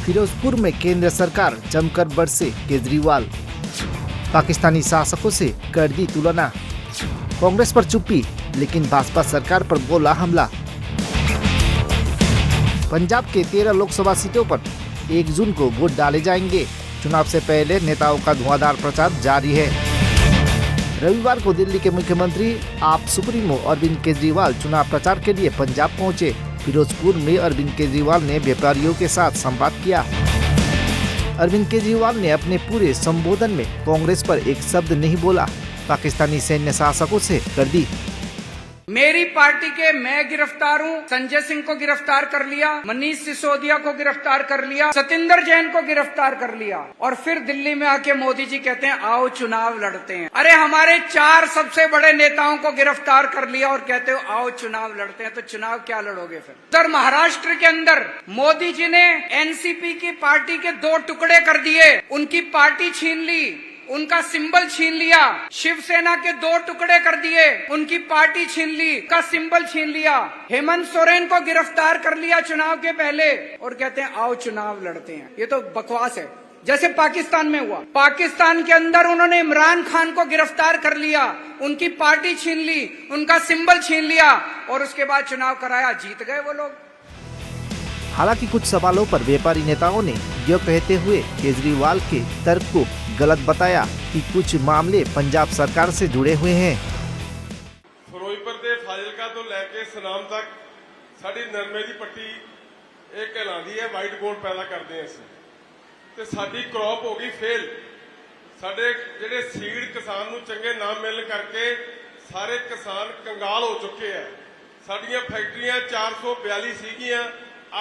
फिरोजपुर में केंद्र सरकार जमकर बरसे केजरीवाल। पाकिस्तानी शासकों से कर दी तुलना। कांग्रेस पर चुप्पी लेकिन भाजपा सरकार पर बोला हमला। पंजाब के 13 लोकसभा सीटों पर 1 जून को वोट डाले जाएंगे। चुनाव से पहले नेताओं का धुआंधार प्रचार जारी है। रविवार को दिल्ली के मुख्यमंत्री आप सुप्रीमो अरविंद केजरीवाल चुनाव प्रचार के लिए पंजाब पहुंचे। फिरोजपुर में अरविंद केजरीवाल ने व्यापारियों के साथ संवाद किया। अरविंद केजरीवाल ने अपने पूरे संबोधन में कांग्रेस पर एक शब्द नहीं बोला। पाकिस्तानी सैन्य शासकों से कर दी। मेरी पार्टी के मैं गिरफ्तार हूँ, संजय सिंह को गिरफ्तार कर लिया, मनीष सिसोदिया को गिरफ्तार कर लिया, सतिंदर जैन को गिरफ्तार कर लिया और फिर दिल्ली में आके मोदी जी कहते हैं आओ चुनाव लड़ते हैं। अरे हमारे 4 सबसे बड़े नेताओं को गिरफ्तार कर लिया और कहते हो आओ चुनाव लड़ते हैं, तो चुनाव क्या लड़ोगे फिर। उत्तर महाराष्ट्र के अंदर मोदी जी ने एनसीपी की पार्टी के 2 टुकड़े कर दिए, उनकी पार्टी छीन ली, उनका सिंबल छीन लिया। शिवसेना के 2 टुकड़े कर दिए, उनकी पार्टी छीन ली, का सिंबल छीन लिया। हेमंत सोरेन को गिरफ्तार कर लिया चुनाव के पहले और कहते हैं आओ चुनाव लड़ते हैं। ये तो बकवास है। जैसे पाकिस्तान में हुआ, पाकिस्तान के अंदर उन्होंने इमरान खान को गिरफ्तार कर लिया, उनकी पार्टी छीन ली, उनका सिंबल छीन लिया और उसके बाद चुनाव कराया, जीत गए वो लोग। हालांकि कुछ सवालों पर व्यापारी नेताओं ने यह कहते हुए केजरीवाल के तर्क को गलत बताया कि कुछ मामले पंजाब सरकार से जुड़े हुए हैं। ਫਿਰੋਜ਼ਪੁਰ ਦੇ ਫਾਜ਼ਿਲਕਾ ਤੋਂ ਲੈ ਕੇ ਸਨਾਮ ਤੱਕ ਸਾਡੀ ਨਰਮੇ ਦੀ ਪੱਟੀ ਇਹ ਕਹਿਲਾਉਂਦੀ ਹੈ ਵਾਈਟ ਗੋਲਡ ਪੈਦਾ ਕਰਦੇ ਹਾਂ ਅਸੀਂ ਤੇ ਸਾਡੀ ਕ੍ਰੌਪ ਹੋ ਗਈ ਫੇਲ। ਸਾਡੇ ਜਿਹੜੇ ਸੀਡ ਕਿਸਾਨ ਨੂੰ ਚੰਗੇ ਨਾ ਮਿਲਣ ਕਰਕੇ ਸਾਰੇ ਕਿਸਾਨ ਕੰਗਾਲ ਹੋ ਚੁੱਕੇ ਆ। ਸਾਡੀਆਂ ਫੈਕਟਰੀਆਂ 442 ਸੀਗੀਆਂ,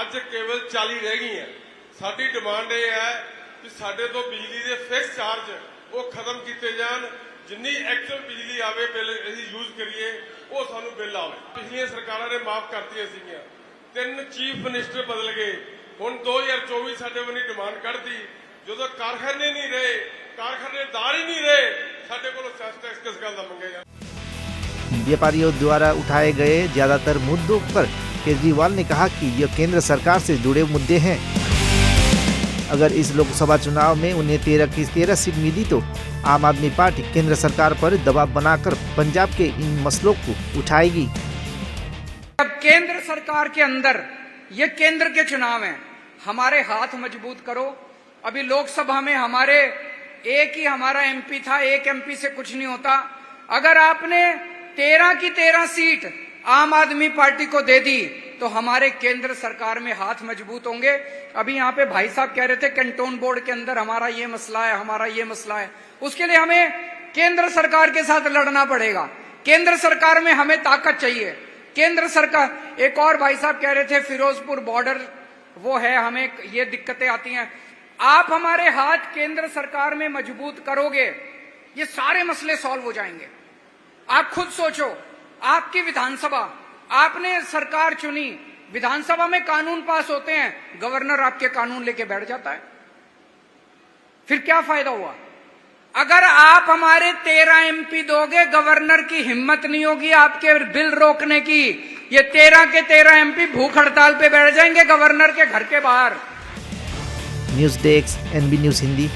ਅੱਜ ਕੇਵਲ 40 ਰਹਿ ਗਈਆਂ। ਸਾਡੀ ਡਿਮਾਂਡ ਇਹ ਹੈ ਕਿ ਸਾਡੇ ਤੋਂ ਬਿਜਲੀ ਦੇ ਫਿਕਸ ਚਾਰਜ ਉਹ ਖਤਮ ਕੀਤੇ ਜਾਣ। ਜਿੰਨੀ ਐਕਚੁਅਲ ਬਿਜਲੀ ਆਵੇ ਬਿੱਲ ਅਸੀਂ ਯੂਜ਼ ਕਰੀਏ ਉਹ ਸਾਨੂੰ ਬਿੱਲ ਆਵੇ। ਪਿਛਲੀਆਂ ਸਰਕਾਰਾਂ ਨੇ ਮਾਫ ਕਰਤੀਆਂ ਸੀਗੀਆਂ, 3 ਚੀਫ ਮਿਨਿਸਟਰ ਬਦਲ ਗਏ। ਹੁਣ 2024 ਸਾਡੇ ਵੱਲੋਂ ਡਿਮਾਂਡ ਕੱਢਦੀ, ਜਦੋਂ ਕਾਰਖਾਨੇ ਨਹੀਂ ਰਹੇ, ਕਾਰਖਾਨੇਦਾਰ ਹੀ ਨਹੀਂ ਰਹੇ, ਸਾਡੇ ਕੋਲੋਂ ਸੈਸ ਟੈਕਸ किस ਗੱਲ ਦਾ ਮੰਗਿਆ ਜਾਵੇ। व्यापारियों द्वारा उठाए गए ज्यादातर मुद्दों पर केजरीवाल ने कहा कि यह केंद्र सरकार से जुड़े मुद्दे हैं। अगर इस लोकसभा चुनाव में उन्हें 13 की 13 सीट मिली तो आम आदमी पार्टी केंद्र सरकार पर दबाव बनाकर पंजाब के इन मसलों को उठाएगी। अब केंद्र सरकार के अंदर ये केंद्र के चुनाव हैं, हमारे हाथ मजबूत करो। अभी लोकसभा में हमारे एक ही हमारा एमपी था, एक एमपी से कुछ नहीं होता। अगर आपने 13 की 13 सीट आम आदमी पार्टी को दे दी तो हमारे केंद्र सरकार में हाथ मजबूत होंगे। अभी यहाँ पे भाई साहब कह रहे थे कैंटोन बोर्ड के अंदर हमारा ये मसला है, हमारा ये मसला है। उसके लिए हमें केंद्र सरकार के साथ लड़ना पड़ेगा। केंद्र सरकार में हमें ताकत चाहिए। केंद्र सरकार, एक और भाई साहब कह रहे थे फिरोजपुर बॉर्डर वो है, हमें ये दिक्कतें आती हैं। आप हमारे हाथ केंद्र सरकार में मजबूत करोगे, ये सारे मसले सॉल्व हो जाएंगे। आप खुद सोचो, आपकी विधानसभा, आपने सरकार चुनी, विधानसभा में कानून पास होते हैं, गवर्नर आपके कानून लेके बैठ जाता है, फिर क्या फायदा हुआ। अगर आप हमारे 13 एमपी दोगे, गवर्नर की हिम्मत नहीं होगी आपके बिल रोकने की। ये 13 के 13 एमपी भूख हड़ताल पे बैठ जाएंगे गवर्नर के घर के बाहर। News desk NB news Hindi.